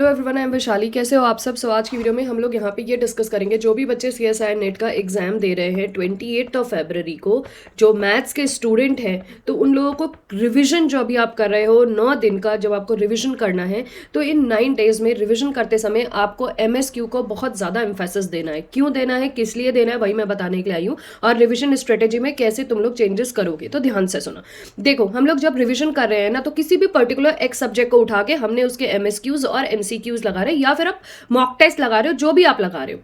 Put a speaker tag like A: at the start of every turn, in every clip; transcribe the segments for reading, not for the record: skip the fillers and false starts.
A: Hello everyone, I am Vaishali. कैसे हो आप सब? आज की वीडियो में हम लोग यहाँ पे ये डिस्कस करेंगे, जो भी बच्चे CSIR नेट का एग्जाम दे रहे हैं 28 फरवरी को, जो मैथ्स के स्टूडेंट हैं, तो उन लोगों को रिवीजन जो अभी आप कर रहे हो 9 दिन का, जब आपको रिवीजन करना है तो इन 9 डेज में रिवीजन करते समय आपको MSQ को बहुत ज़्यादा एम्फेसिस देना है। क्यों देना है, किस लिए देना है, वही मैं बताने के लिए आई हूँ, और रिविजन स्ट्रेटेजी में कैसे तुम लोग चेंजेस करोगे। तो ध्यान से सुना। देखो, हम लोग जब रिविजन कर रहे हैं ना, तो किसी भी पर्टिकुलर एक सब्जेक्ट को उठा के हमने उसके MSQs और MCQs लगा रहे हैं, या फिर आप मॉक टेस्ट लगा रहे हो, जो भी आप लगा रहे हो।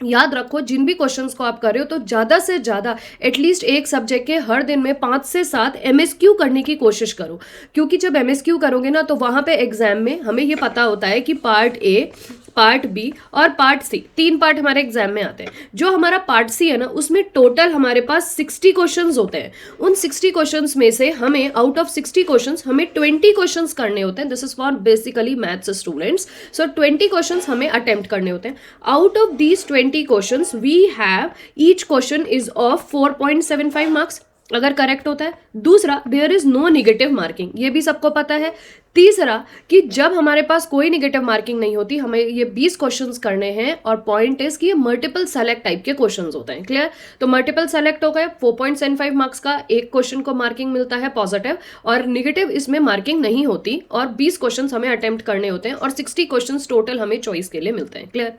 A: याद रखो, जिन भी क्वेश्चंस को आप कर रहे हो तो ज़्यादा से ज़्यादा एटलीस्ट एक सब्जेक्ट के हर दिन में 5 से 7 MSQ करने की कोशिश करो। क्योंकि जब MSQ करोगे ना, तो वहाँ पे एग्जाम में हमें ये पता होता है कि पार्ट ए, पार्ट बी और पार्ट सी, 3 पार्ट हमारे एग्जाम में आते हैं। जो हमारा पार्ट सी है ना, उसमें टोटल हमारे पास 60 क्वेश्चंस होते हैं। उन 60 क्वेश्चंस में से हमें आउट ऑफ 60 क्वेश्चंस हमें 20 क्वेश्चंस करने होते हैं। This is for basically maths students. So 20 questions हमें अटेम्प्ट करने होते हैं। Out of these 20 questions we have each question is of 4.75 marks, अगर करेक्ट होता है। दूसरा, there is no negative marking, ये भी सबको पता है। तीसरा, कि जब हमारे पास कोई निगेटिव मार्किंग नहीं होती, हमें ये 20 क्वेश्चंस करने हैं, और पॉइंट इज कि ये मल्टीपल सेलेक्ट टाइप के क्वेश्चंस होते हैं। क्लियर? तो मल्टीपल सेलेक्ट हो गए, 4.75 मार्क्स का एक क्वेश्चन को मार्किंग मिलता है पॉजिटिव, और निगेटिव इसमें मार्किंग नहीं होती, और 20 क्वेश्चंस हमें अटेम्प्ट करने होते हैं, और 60 क्वेश्चंस टोटल हमें चॉइस के लिए मिलते हैं। क्लियर?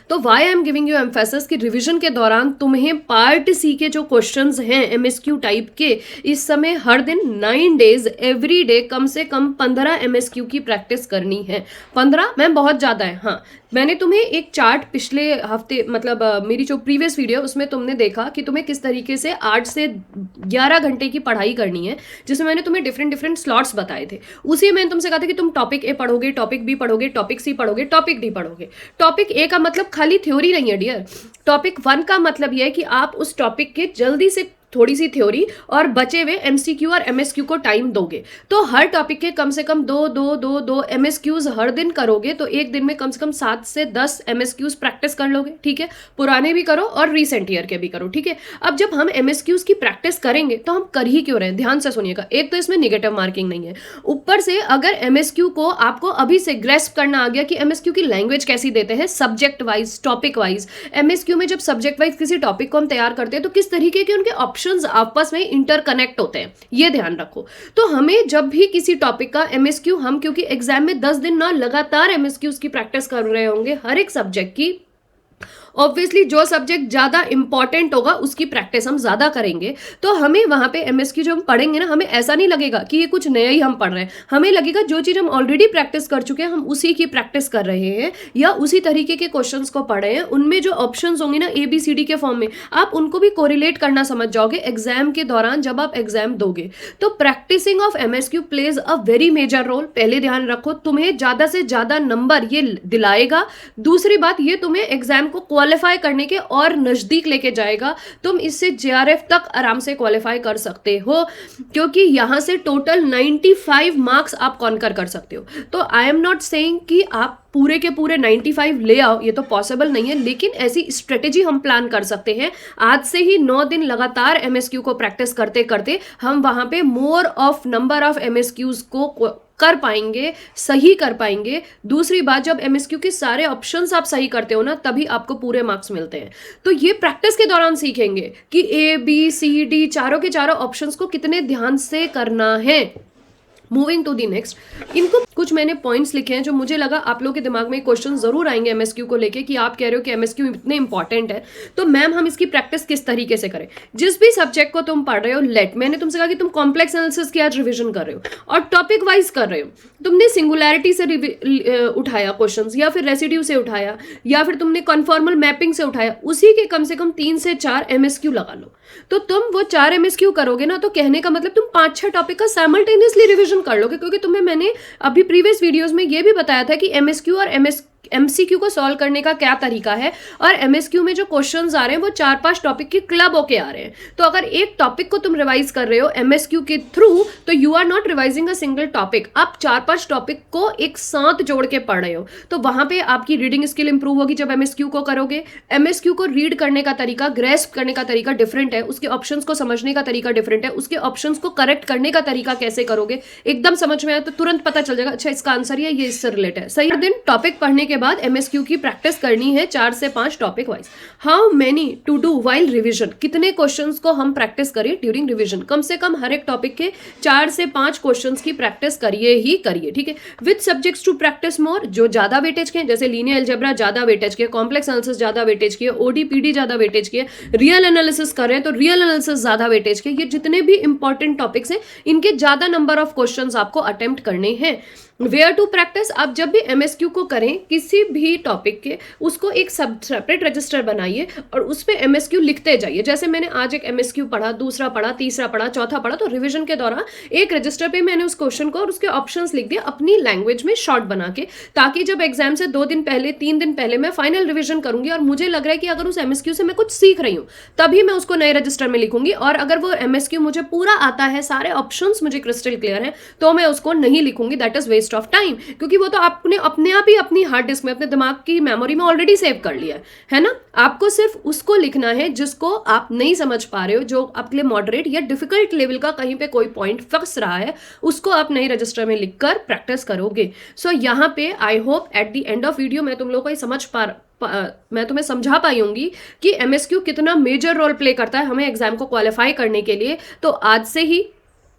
A: तो why I am giving you emphasis कि रिवीजन के दौरान तुम्हें पार्ट सी के जो क्वेश्चंस हैं MSQ टाइप के, इस समय हर दिन 9 डेज एवरी डे कम से कम 15 MSQ की प्रैक्टिस करनी है। 15 मैम बहुत ज़्यादा है। हाँ, मैंने तुम्हें एक चार्ट पिछले हफ्ते, मतलब मेरी जो प्रीवियस वीडियो, उसमें तुमने देखा कि तुम्हें किस तरीके से 8 से 11 घंटे की पढ़ाई करनी है, जिसमें मैंने तुम्हें डिफरेंट स्लॉट्स बताए थे। उसी में तुमसे कहा था कि तुम टॉपिक ए पढ़ोगे, टॉपिक बी पढ़ोगे, टॉपिक सी पढ़ोगे, टॉपिक डी पढ़ोगे। टॉपिक ए का मतलब खाली थ्योरी नहीं है डियर। टॉपिक 1 का मतलब यह है कि आप उस टॉपिक के जल्दी से थोड़ी सी थ्योरी और बचे हुए MCQ और MSQ को टाइम दोगे। तो हर टॉपिक के कम से कम 2 MSQs हर दिन करोगे, तो एक दिन में कम से कम 7 से 10 MSQs प्रैक्टिस कर लोगे। ठीक है? पुराने भी करो और रिसेंट ईयर के भी करो। ठीक है? अब जब हम MSQs की प्रैक्टिस करेंगे तो हम कर ही क्यों रहे हैं, ध्यान से सुनिएगा। एक तो इसमें निगेटिव मार्किंग नहीं है, ऊपर से अगर MSQ को आपको अभी से ग्रेस्प करना आ गया कि MSQ की लैंग्वेज कैसी देते हैं, subject wise, topic wise. MSQ में जब सब्जेक्ट वाइज किसी टॉपिक को हम तैयार करते हैं, तो किस तरीके के उनके ऑप्शंस आपस में इंटरकनेक्ट होते हैं, ये ध्यान रखो। तो हमें जब भी किसी टॉपिक का MSQ, हम क्योंकि एग्जाम में 10 दिन ना लगातार MSQs की प्रैक्टिस कर रहे होंगे हर एक सब्जेक्ट की, ऑब्वियसली जो सब्जेक्ट ज्यादा इंपॉर्टेंट होगा उसकी प्रैक्टिस हम ज्यादा करेंगे। तो हमें वहां पे MSQ जो हम पढ़ेंगे ना, हमें ऐसा नहीं लगेगा कि ये कुछ नया ही हम पढ़ रहे हैं। हमें लगेगा जो चीज हम ऑलरेडी प्रैक्टिस कर चुके हैं, हम उसी की प्रैक्टिस कर रहे हैं, या उसी तरीके के क्वेश्चंस को पढ़ रहे हैं। उनमें जो ऑप्शंस होंगे ना ABCD के फॉर्म में, आप उनको भी कोरिलेट करना समझ जाओगे एग्जाम के दौरान जब आप एग्जाम दोगे। तो practising of MSQ plays a very major role. पहले ध्यान रखो, तुम्हें ज्यादा से ज्यादा नंबर ये दिलाएगा। दूसरी बात, ये तुम्हें एग्जाम को क्वालिफाई करने के और नजदीक लेके जाएगा। तुम इससे JRF तक आराम से क्वालिफाई कर सकते हो, क्योंकि यहां से टोटल 95 मार्क्स आप कॉन्कर कर सकते हो। तो आई एम नॉट सेइंग कि आप पूरे के पूरे 95 ले आओ, ये तो पॉसिबल नहीं है, लेकिन ऐसी स्ट्रेटेजी हम प्लान कर सकते हैं। आज से ही 9 दिन लगातार MSQ को प्रैक्टिस करते करते हम वहां पे more of number of MSQs को कर पाएंगे, सही कर पाएंगे। दूसरी बात, जब MSQ के सारे ऑप्शंस आप सही करते हो ना, तभी आपको पूरे मार्क्स मिलते हैं। तो ये प्रैक्टिस के दौरान सीखेंगे कि ABCD चारों के चारों ऑप्शंस को कितने ध्यान से करना है। मूविंग टू दी नेक्स्ट, इनको कुछ मैंने पॉइंट्स लिखे हैं जो मुझे लगा आप लोगों के दिमाग में क्वेश्चन जरूर आएंगे MSQ को लेके, कि आप कह रहे हो कि MSQ इतने इंपॉर्टेंट है, तो मैम हम इसकी प्रैक्टिस किस तरीके से करें। जिस भी सब्जेक्ट को तुम पढ़ रहे हो, मैंने तुमसे कहा कि तुम कॉम्प्लेक्स एनालिसिस की आज रिविजन कर रहे हो और टॉपिक वाइज कर रहे हो। तुमने सिंगुलैरिटी से उठाया क्वेश्चन, या फिर रेसिड्यू से उठाया, या फिर तुमने कन्फॉर्मल मैपिंग से उठाया, उसी के कम से कम 3 से 4 MSQ लगा लो। तो तुम वो 4 MSQ करोगे ना, तो कहने का मतलब तुम 5-6 टॉपिक का साइमल्टेनियसली रिविजन कर लोगे। क्योंकि तुम्हें मैंने अभी प्रीवियस वीडियोस में ये भी बताया था कि MSQ और एमसीक्यू को सॉल्व करने का क्या तरीका है, और एमएसक्यू में जो क्वेश्चंस आ रहे हैं वो 4-5 टॉपिक के क्लब होके आ रहे हैं। तो अगर एक टॉपिक को तुम रिवाइज कर रहे हो एमएसक्यू के थ्रू, तो you are not revising a single topic, आप 4-5 टॉपिक को एक साथ जोड़ के पढ़ रहे हो। तो वहां पे आपकी रीडिंग स्किल इंप्रूव होगी जब एमएसक्यू को करोगे। एमएसक्यू को रीड करने का तरीका, ग्रेस्प करने का तरीका डिफरेंट है, उसके ऑप्शंस को समझने का तरीका डिफरेंट है, उसके ऑप्शंस को करेक्ट करने का तरीका कैसे करोगे एकदम समझ में आया तो तुरंत पता चल जाएगा, अच्छा इसका आंसर ये इससे रिलेट है। सही दिन टॉपिक पढ़ने के बाद एमएसक्यू की प्रैक्टिस करनी है 4 से 5 topic wise. How many to do while revision, कितने क्वेश्चंस को हम प्रैक्टिस करें ड्यूरिंग रिविजन। कम से कम हर एक टॉपिक के 4 से 5 क्वेश्चंस की प्रैक्टिस करिए ही करिए, ठीक है। With subjects to practise more, जो ज्यादा वेटेज के हैं, जैसे लीनियर अलजेब्रा ज्यादा वेटेज के, कॉम्प्लेक्स एनालिसिस ज्यादा वेटेज के, ओडीपीडी ज्यादा वेटेज के, रियल एनालिसिस कर रहे हैं तो रियल एनालिसिस ज्यादा वेटेज के, ये जितने भी इंपॉर्टेंट टॉपिक्स हैं इनके ज्यादा नंबर ऑफ क्वेश्चंस आपको अटेम्प्ट करने हैं। वेयर टू प्रैक्टिस, आप जब भी एमएसक्यू को करें किसी भी टॉपिक के, उसको एक सेपरेट रजिस्टर बनाइए और उस पर एमएसक्यू लिखते जाइए। जैसे मैंने आज एक एमएसक्यू पढ़ा, दूसरा पढ़ा, तीसरा पढ़ा, चौथा पढ़ा, तो रिवीजन के दौरान एक रजिस्टर पे मैंने उस क्वेश्चन को और उसके ऑप्शंस लिख दिया अपनी लैंग्वेज में शॉर्ट बना के, ताकि जब एग्जाम से 2 दिन पहले 3 दिन पहले मैं फाइनल रिविजन करूंगी और मुझे लग रहा है कि अगर उस एमएसक्यू से मैं कुछ सीख रही हूँ तभी मैं उसको नए रजिस्टर में लिखूंगी, और अगर वो एमएसक्यू मुझे पूरा आता है, सारे ऑप्शंस मुझे क्रिस्टल क्लियर है, तो मैं उसको नहीं लिखूंगी। That is waste of time, क्योंकि वो तो आपने अपने आप ही अपनी हार्ड डिस्क में, अपने दिमाग की मेमोरी में ऑलरेडी सेव कर लिया है ना। आपको सिर्फ उसको लिखना है जिसको आप नहीं समझ पा रहे हो, जो आपके लिए मॉडरेट या डिफिकल्ट लेवल का कहीं पे कोई पॉइंट फंस रहा है, उसको आप नए रजिस्टर में लिखकर प्रैक्टिस करोगे। सो यहाँ पे I hope at the end of video मैं तुम लोगों को ये मैं तुम्हें समझा पाई होंगी कि एमएसक्यू कितना मेजर रोल प्ले करता है हमें एग्जाम को क्वालिफाई करने के लिए। तो आज से ही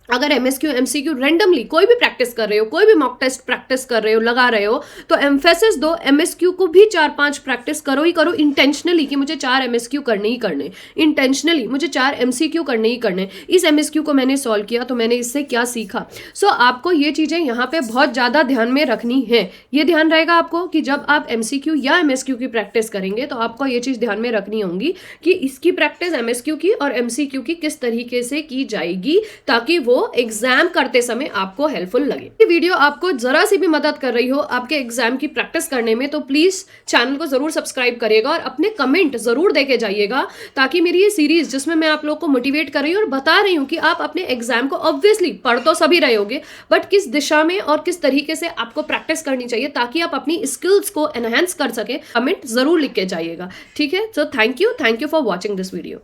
A: अगर एमएसक्यू एमसीक्यू रैंडमली कोई भी प्रैक्टिस कर रहे हो, कोई भी मॉक टेस्ट प्रैक्टिस कर रहे हो, लगा रहे हो, तो एम्फेसिस दो, एमएसक्यू को भी 4-5 प्रैक्टिस करो ही करो इंटेंशनली, कि मुझे 4 एमएसक्यू करने ही करने, इंटेंशनली मुझे 4 एमसीक्यू करने ही करने। इस एमएसक्यू को मैंने सॉल्व किया तो मैंने इससे क्या सीखा। सो आपको ये चीजें यहाँ पे बहुत ज्यादा ध्यान में रखनी है। ये ध्यान रहेगा आपको कि जब आप एमसीक्यू या एमएसक्यू की प्रैक्टिस करेंगे तो आपको ये चीज ध्यान में रखनी होगी कि इसकी प्रैक्टिस एमएसक्यू की और एमसीक्यू की किस तरीके से की जाएगी, ताकि वो एग्जाम करते समय आपको हेल्पफुल लगे। ये वीडियो आपको जरा सी भी मदद कर रही हो आपके एग्जाम की प्रैक्टिस करने में, तो प्लीज चैनल को जरूर सब्सक्राइब करिएगा और अपने कमेंट जरूर देके जाइएगा, ताकि मेरी ये सीरीज जिसमें मैं आप लोग को मोटिवेट कर रही हूँ और बता रही हूँ कि आप अपने एग्जाम को ऑब्वियसली पढ़ तो सभी रहे होगे, बट किस दिशा में और किस तरीके से आपको प्रैक्टिस करनी चाहिए ताकि आप अपनी स्किल्स को एनहांस कर सके, कमेंट जरूर लिख के जाइएगा, ठीक है। So thank you for watching this video.